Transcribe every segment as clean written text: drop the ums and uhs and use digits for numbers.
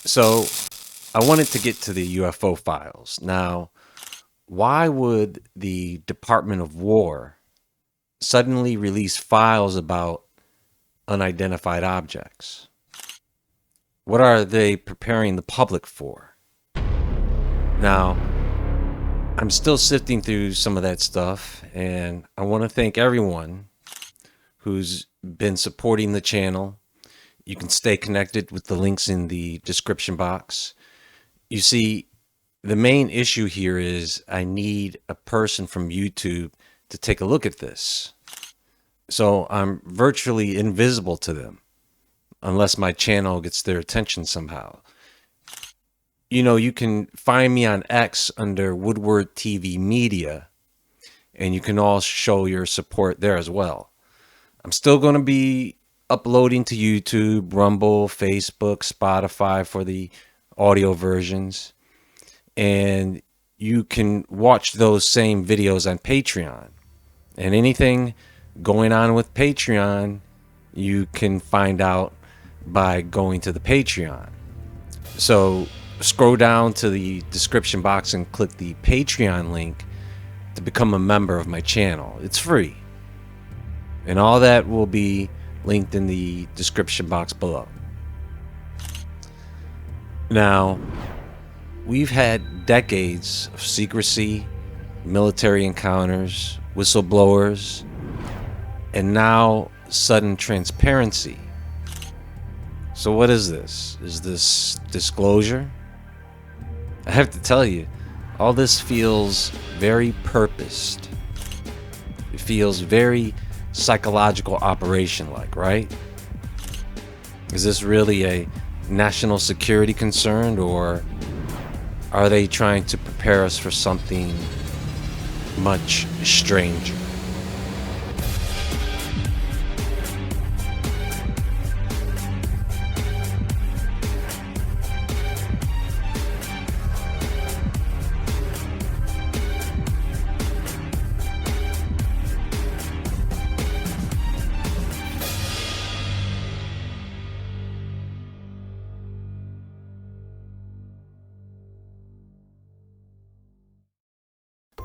So I wanted to get to the UFO files. Now, why would the Department of War suddenly release files about unidentified objects? What are they preparing the public for? Now, I'm still sifting through some of that stuff, and I want to thank everyone who's been supporting the channel. You can stay connected with the links in the description box. You see, the main issue here is I need a person from YouTube to take a look at this. So I'm virtually invisible to them unless my channel gets their attention somehow. You can find me on X under Woodward TV Media, and you can all show your support there as well. I'm still going to be uploading to YouTube, Rumble, Facebook, Spotify for the audio versions. And you can watch those same videos on Patreon. And anything going on with Patreon, you can find out by going to the Patreon. So scroll down to the description box and click the Patreon link to become a member of my channel. It's free. And all that will be linked in the description box below. Now, we've had decades of secrecy, military encounters, whistleblowers, and now sudden transparency. So what is this? Is this disclosure? I have to tell you, all this feels very purposed. It feels very psychological operation like, right? Is this really a national security concern, or are they trying to prepare us for something much stranger?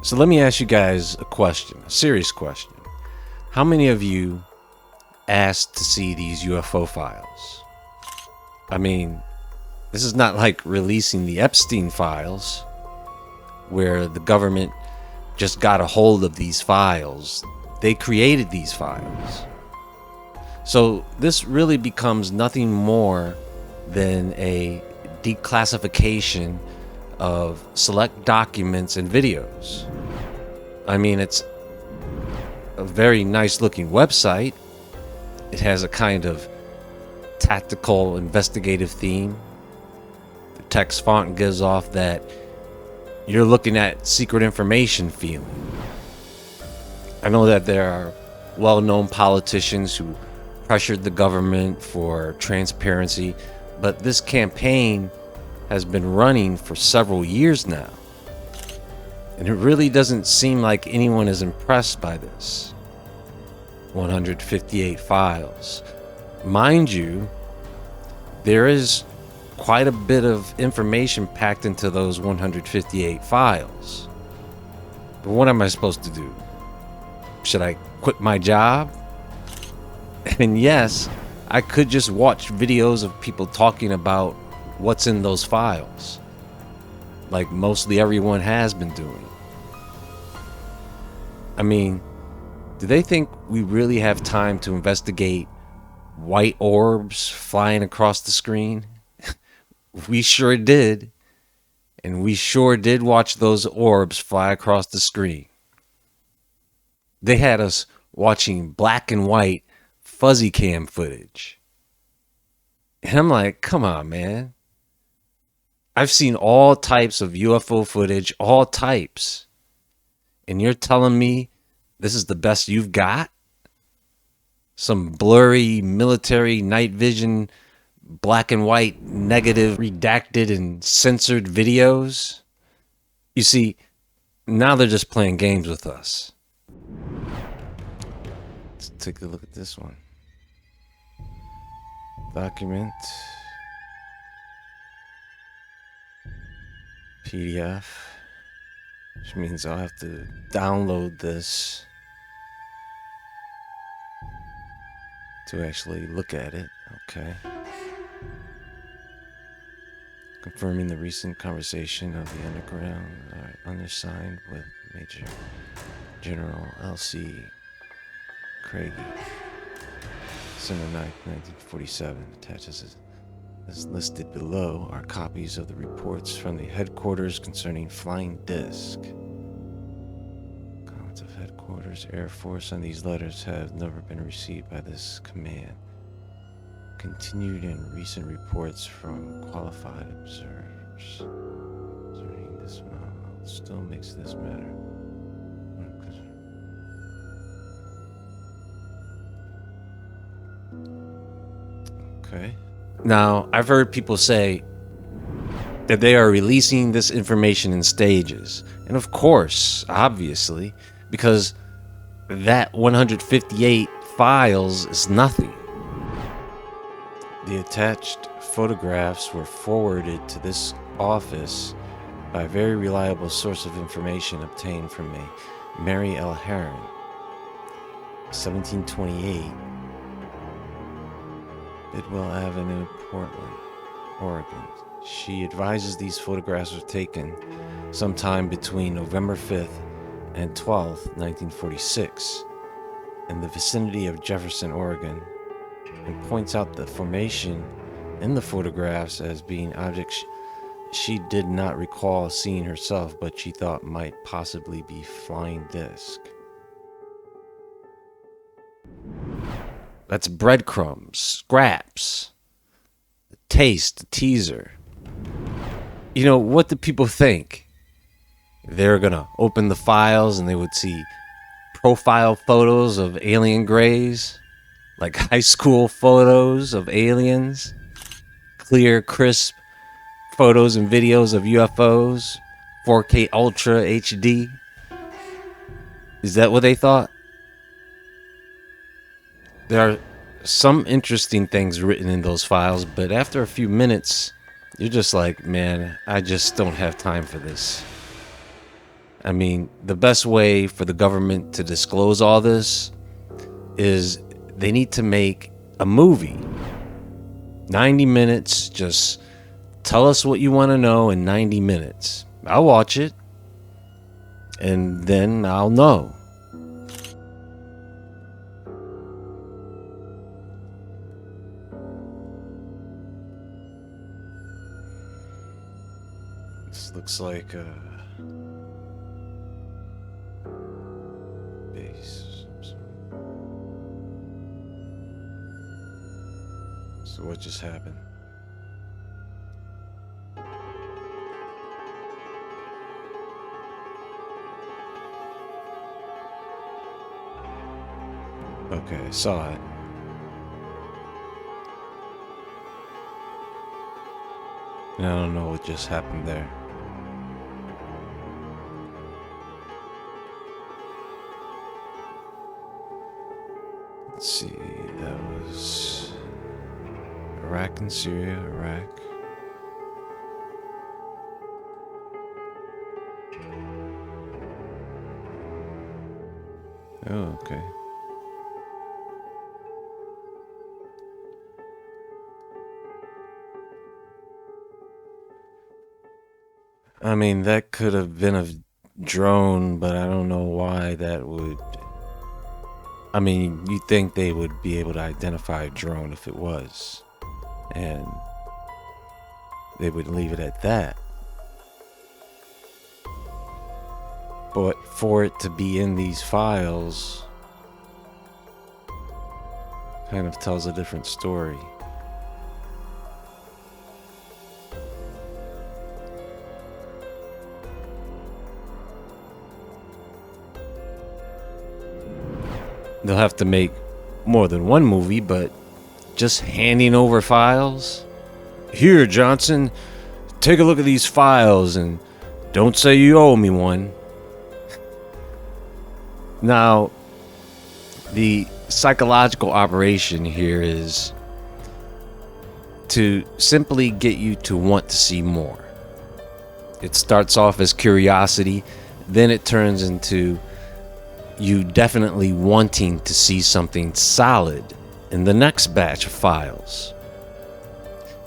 So let me ask you guys a question, a serious question. How many of you asked to see these UFO files? I mean, this is not like releasing the Epstein files, where the government just got a hold of these files. They created these files. So this really becomes nothing more than a declassification of select documents and videos. I mean, it's a very nice looking website. It has a kind of tactical investigative theme. The text font gives off that you're looking at secret information feeling. I know that there are well-known politicians who pressured the government for transparency, but this campaign has been running for several years now. And it really doesn't seem like anyone is impressed by this. 158 files. Mind you, there is quite a bit of information packed into those 158 files. But what am I supposed to do? Should I quit my job? And yes, I could just watch videos of people talking about what's in those files, like mostly everyone has been doing. I mean, do they think we really have time to investigate white orbs flying across the screen? We sure did. And we sure did watch those orbs fly across the screen. They had us watching black and white fuzzy cam footage. And I'm like, come on, man. I've seen all types of UFO footage, all types. And you're telling me this is the best you've got? Some blurry military night vision, black and white, negative, redacted, and censored videos? You see, now they're just playing games with us. Let's take a look at this one. Document. PDF, which means I'll have to download this to actually look at it. Okay. Confirming the recent conversation of the underground, undersigned with Major General L.C. Craigie. December 9th, 1947. Attaches as listed below are copies of the reports from the headquarters concerning flying disc. Comments of headquarters, Air Force on these letters have never been received by this command. Continued in recent reports from qualified observers concerning this model still makes this matter. Okay. Now, I've heard people say that they are releasing this information in stages. And of course, obviously, because that 158 files is nothing. The attached photographs were forwarded to this office by a very reliable source of information obtained from a Mary L. Heron, 1728, Bidwell Avenue, Portland, Oregon. She advises these photographs were taken sometime between November 5th and 12th, 1946, in the vicinity of Jefferson, Oregon, and points out the formation in the photographs as being objects she did not recall seeing herself, but she thought might possibly be flying disc. That's breadcrumbs, scraps, the taste, the teaser. You know, what do people think? They're gonna open the files and they would see profile photos of alien grays, like high school photos of aliens, clear, crisp photos and videos of UFOs, 4K Ultra HD. Is that what they thought? There are some interesting things written in those files, but after a few minutes, you're just like, man, I just don't have time for this. I mean, the best way for the government to disclose all this is they need to make a movie. 90 minutes, just tell us what you want to know in 90 minutes. I'll watch it, and then I'll know. This looks like a base. So what just happened? Okay, I saw it. And I don't know what just happened there. Let's see, that was Iraq and Syria, Iraq. Oh, okay. I mean, that could have been a drone, but I don't know why that would... I mean, you'd think they would be able to identify a drone if it was. And they would leave it at that. But for it to be in these files kind of tells a different story. They'll have to make more than one movie, but just handing over files? Here, Johnson, take a look at these files and don't say you owe me one. Now, the psychological operation here is to simply get you to want to see more. It starts off as curiosity, then it turns into you definitely wanting to see something solid in the next batch of files.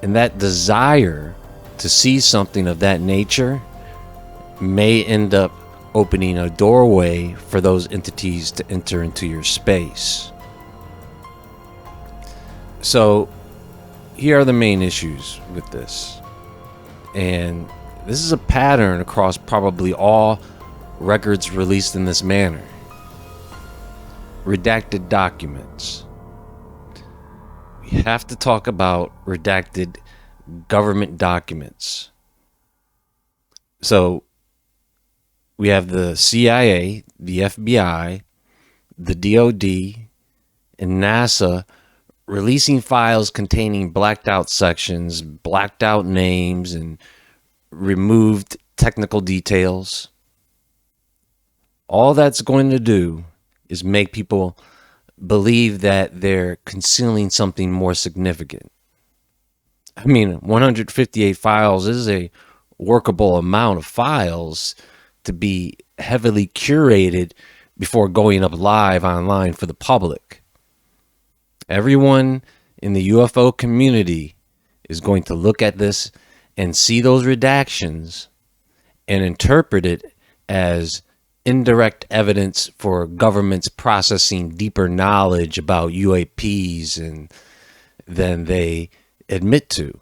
And that desire to see something of that nature may end up opening a doorway for those entities to enter into your space. So here are the main issues with this. And this is a pattern across probably all records released in this manner. Redacted documents. We have to talk about redacted government documents. So we have the CIA, the FBI, the DoD, and NASA releasing files containing blacked out sections, blacked out names, and removed technical details. All that's going to do is make people believe that they're concealing something more significant. I mean, 158 files is a workable amount of files to be heavily curated before going up live online for the public. Everyone in the UFO community is going to look at this and see those redactions and interpret it as indirect evidence for governments processing deeper knowledge about UAPs and than they admit to.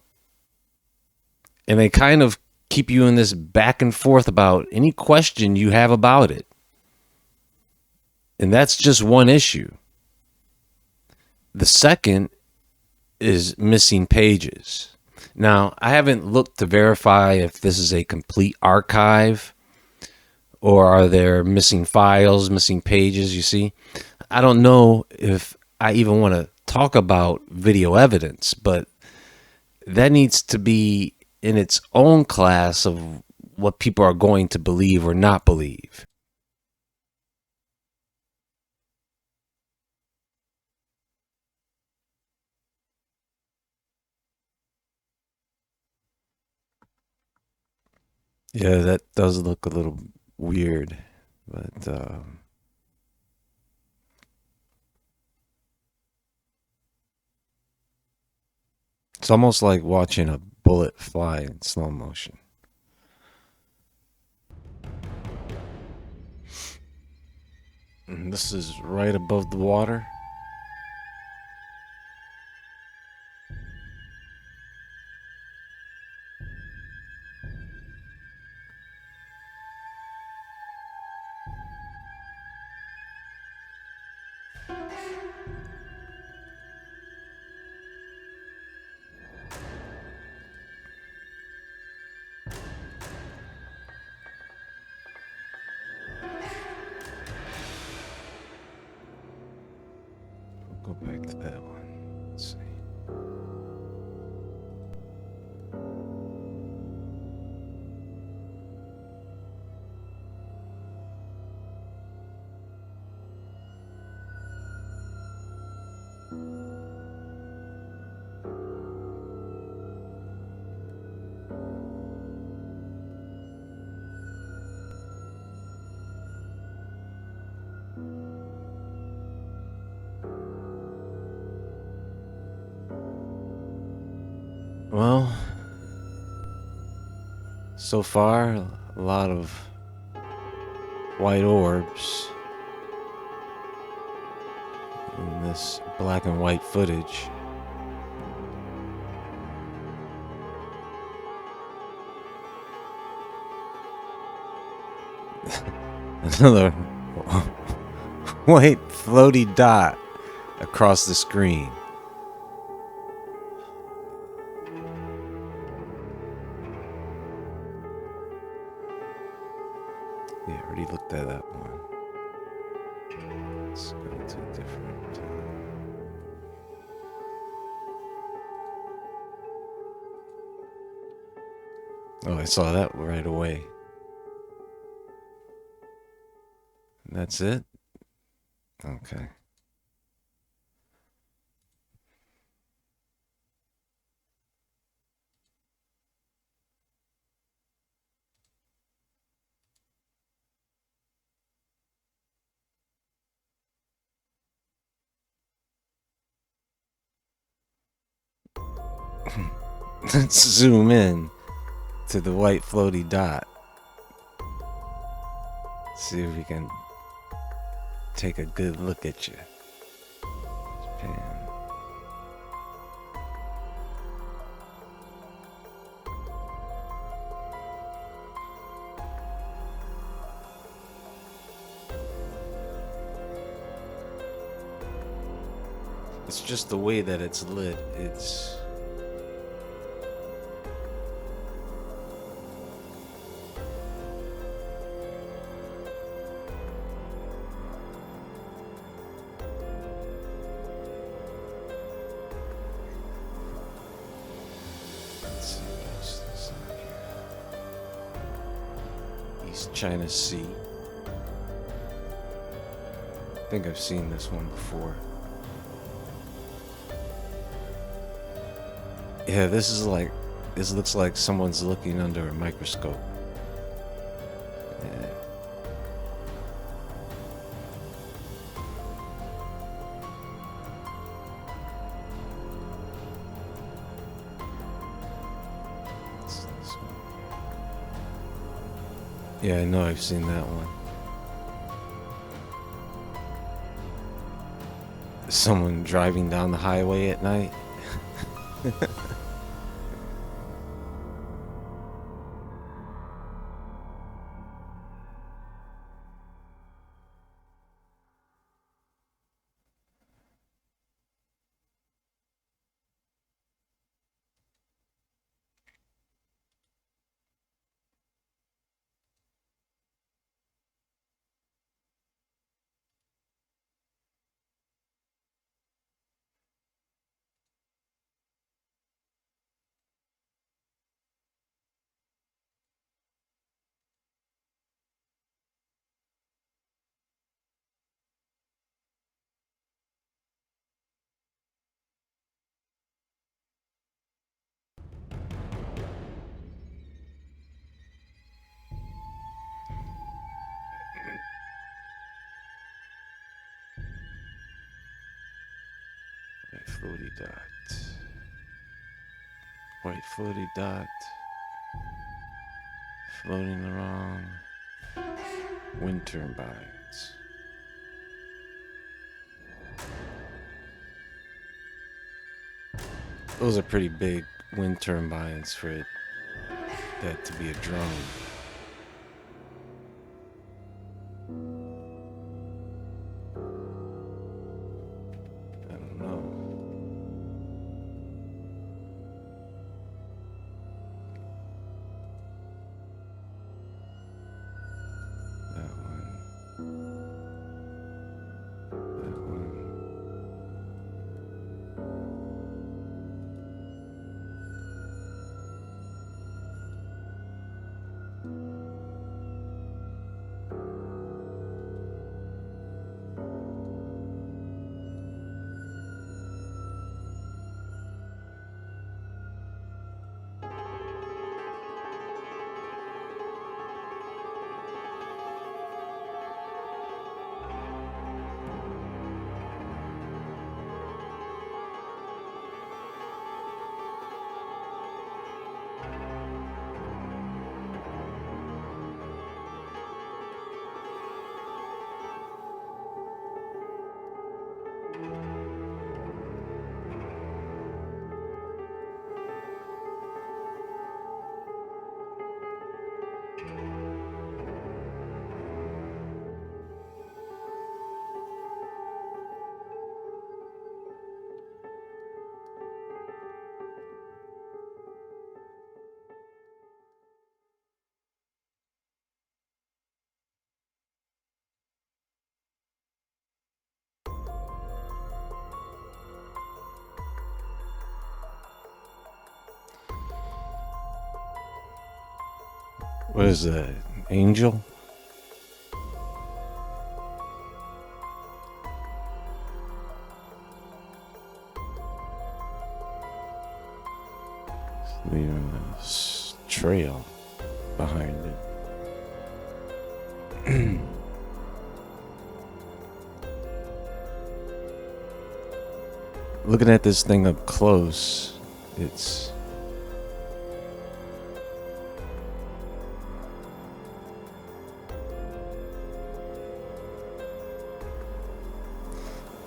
And they kind of keep you in this back and forth about any question you have about it. And that's just one issue. The second is missing pages. Now, I haven't looked to verify if this is a complete archive or are there missing files, missing pages, you see? I don't know if I even want to talk about video evidence, but that needs to be in its own class of what people are going to believe or not believe. Yeah, that does look a little weird, but it's almost like watching a bullet fly in slow motion. And this is right above the water. We'll go back to that one. Let's see. Well, so far, a lot of white orbs in this black and white footage. Another white floaty dot across the screen. Yeah, already looked at that one. Let's go to a different. Oh, I saw that right away. That's it? Okay. Let's zoom in to the white floaty dot. See if we can take a good look at you. Japan. It's just the way that it's lit. It's let's see what else is on here. East China Sea. I think I've seen this one before. Yeah, this looks like someone's looking under a microscope. Yeah. What's this one? Yeah, I know I've seen that one. Someone driving down the highway at night. White floaty dot. White floaty dot. Floating around. Wind turbines. Those are pretty big wind turbines for that to be a drone. I don't know. That one. That one. What is that? Angel? Leaving this trail behind it. Looking at this thing up close, It's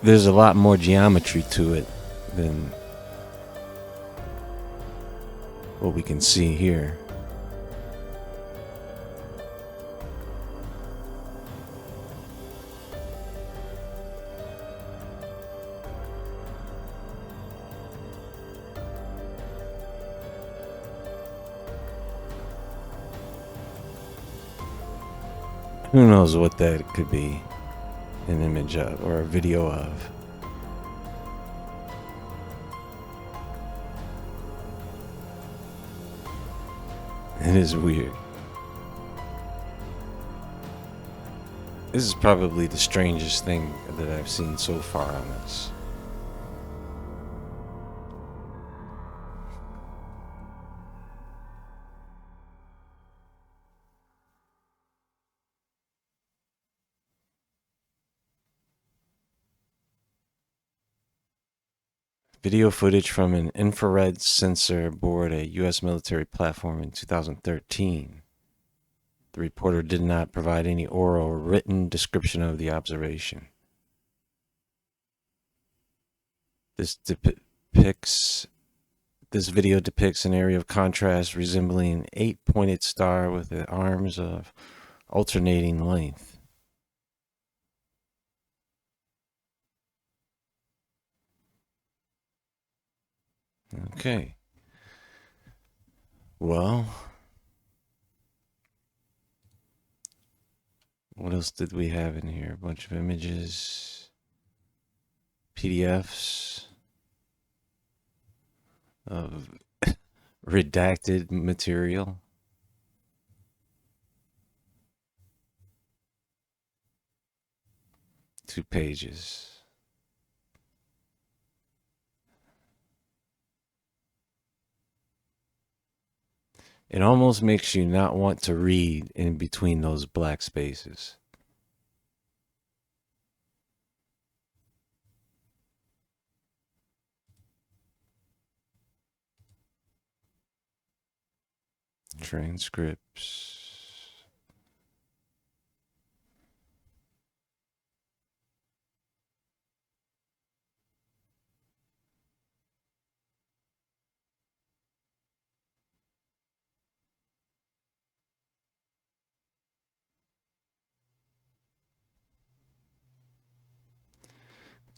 there's a lot more geometry to it than what we can see here. Who knows what that could be an image of or a video of. It is weird. This is probably the strangest thing that I've seen so far on this. Video footage from an infrared sensor aboard a U.S. military platform in 2013. The reporter did not provide any oral or written description of the observation. This video depicts an area of contrast resembling an 8-pointed star with the arms of alternating length. Okay. Well, what else did we have in here? A bunch of images, PDFs of redacted material. Two pages. It almost makes you not want to read in between those black spaces. Transcripts.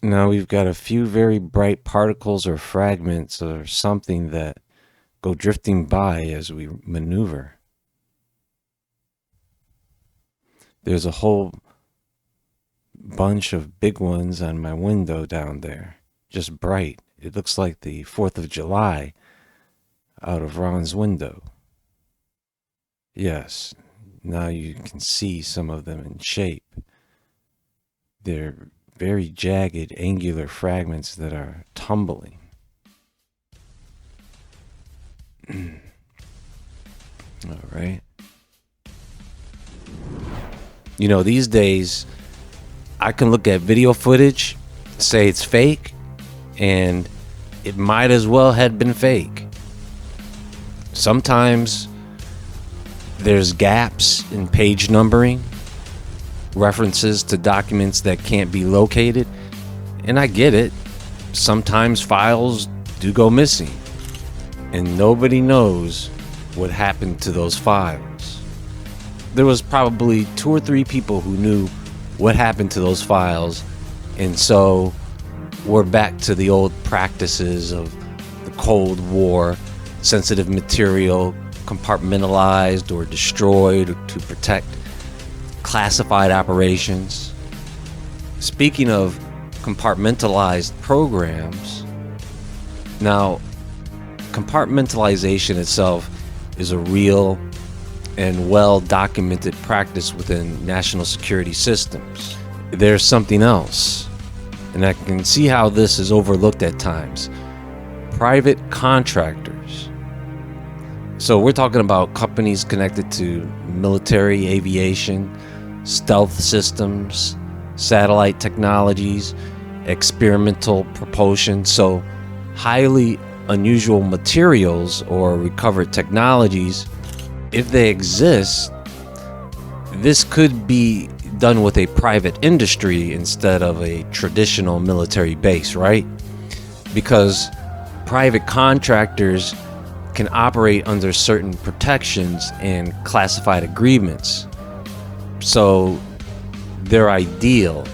Now we've got a few very bright particles or fragments or something that go drifting by as we maneuver. There's a whole bunch of big ones on my window down there, just bright. It looks like the 4th of July out of Ron's window. Yes, now you can see some of them in shape. They're very jagged, angular fragments that are tumbling. All right. You know, these days, I can look at video footage, say it's fake, and it might as well have been fake. Sometimes there's gaps in page numbering, references to documents that can't be located, and I get it. Sometimes files do go missing, and nobody knows what happened to those files. There was probably 2 or 3 people who knew what happened to those files, and so we're back to the old practices of the Cold War, sensitive material compartmentalized or destroyed to protect classified operations. Speaking of compartmentalized programs, now compartmentalization itself is a real and well-documented practice within national security systems. There's something else, and I can see how this is overlooked at times. Private contractors. So we're talking about companies connected to military, aviation, stealth systems, satellite technologies, experimental propulsion. So highly unusual materials or recovered technologies, if they exist, this could be done with a private industry instead of a traditional military base, right? Because private contractors can operate under certain protections and classified agreements. So they're ideal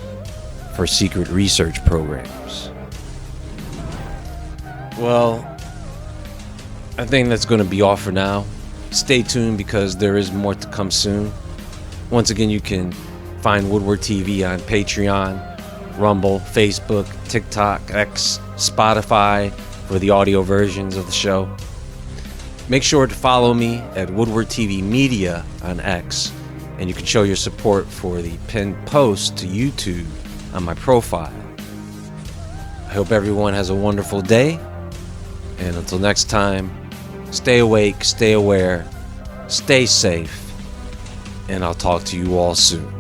for secret research programs. Well, I think that's going to be all for now. Stay tuned because there is more to come soon. Once again, you can find Woodward TV on Patreon, Rumble, Facebook, TikTok, X, Spotify for the audio versions of the show. Make sure to follow me at Woodward TV Media on X, and you can show your support for the pinned post to YouTube on my profile. I hope everyone has a wonderful day, and until next time, stay awake, stay aware, stay safe, and I'll talk to you all soon.